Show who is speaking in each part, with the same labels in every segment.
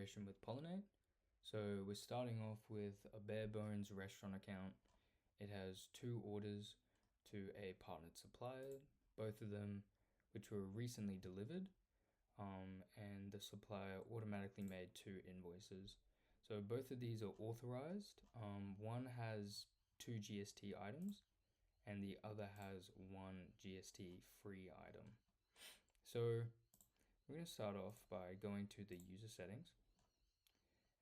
Speaker 1: integration with Polinate. So we're starting off with a bare bones restaurant account. It has 2 orders to a partnered supplier, both of them which were recently delivered, and the supplier automatically made 2 invoices. So both of these are authorized. One has 2 GST items and the other has 1 GST free item. So we're going to start off by going to the user settings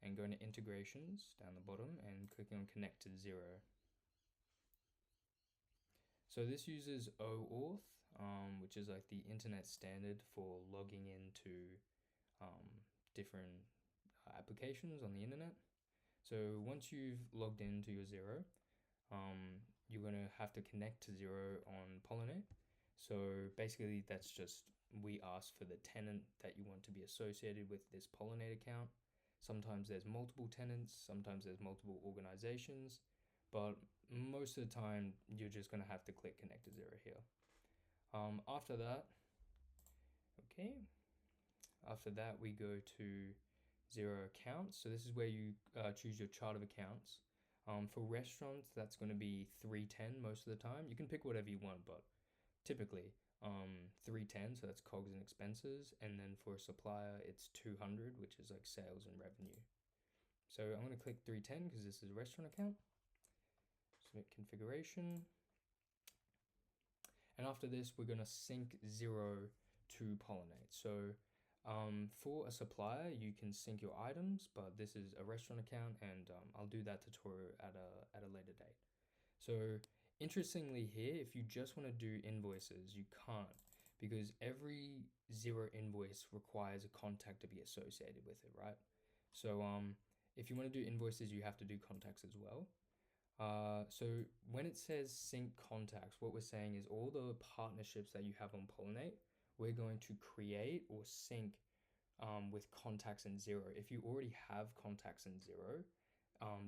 Speaker 1: and going to integrations down the bottom and clicking on connect to XERO. So this uses OAuth, which is like the internet standard for logging into different applications on the internet. So once you've logged into your XERO, you're going to have to connect to XERO on Polinate. So basically that's just, we ask for the tenant that you want to be associated with this Polinate account. Sometimes there's multiple tenants, sometimes there's multiple organizations, but most of the time you're just going to have to click connect to XERO here. After that we go to XERO accounts. So this is where you choose your chart of accounts. For restaurants, that's going to be 310 most of the time. You can pick whatever you want, but typically 310, so that's COGS and expenses, and then for a supplier it's 200, which is like sales and revenue. So I'm going to click 310 because this is a restaurant account. Submit configuration, and after this we're going to sync XERO to Polinate. So for a supplier you can sync your items, but this is a restaurant account, and I'll do that tutorial at a later date. So interestingly here, if you just want to do invoices, you can't, because every XERO invoice requires a contact to be associated with it, right? So if you want to do invoices, you have to do contacts as well. So when it says sync contacts, what we're saying is all the partnerships that you have on Polinate, we're going to create or sync with contacts in XERO. If you already have contacts in XERO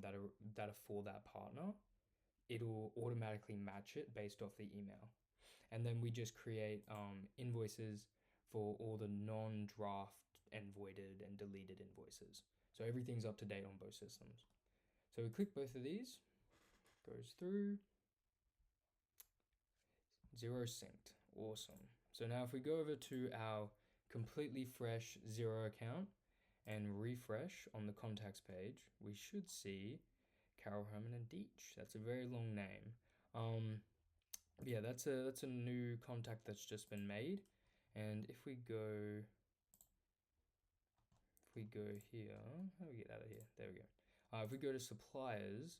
Speaker 1: that are for that partner, it'll automatically match it based off the email. And then we just create invoices for all the non-draft and voided and deleted invoices. So everything's up to date on both systems. So we click both of these, goes through, XERO synced, awesome. So now if we go over to our completely fresh XERO account and refresh on the contacts page, we should see Carol, Herman, and Deech. That's a very long name. Yeah, that's a new contact that's just been made. And if we go here, how do we get out of here? There we go. If we go to suppliers,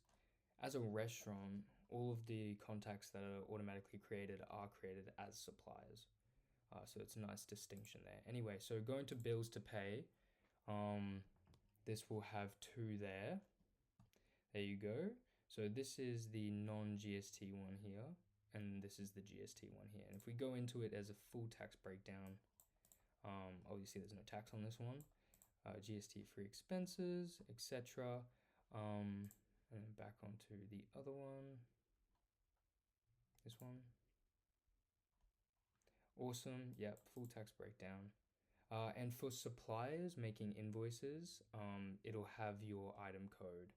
Speaker 1: as a restaurant, all of the contacts that are automatically created are created as suppliers. So it's a nice distinction there. Anyway, so going to bills to pay, this will have 2 there. There you go. So this is the non-GST one here, and this is the GST one here. And if we go into it as a full tax breakdown, obviously there's no tax on this one. GST free expenses, etc. And then back onto the other one. This one. Awesome. Yep, full tax breakdown. And for suppliers making invoices, it'll have your item code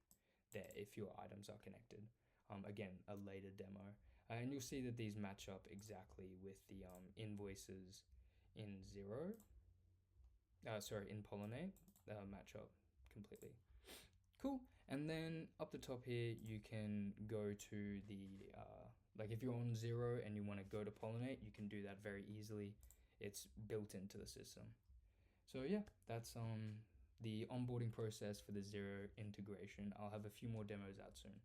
Speaker 1: there if your items are connected. Again, a later demo. And you'll see that these match up exactly with the invoices in XERO. In Polinate, match up completely. Cool. And then up the top here, you can go to the, like if you're on XERO and you want to go to Polinate, you can do that very easily. It's built into the system. So yeah, that's the onboarding process for the XERO integration. I'll have a few more demos out soon.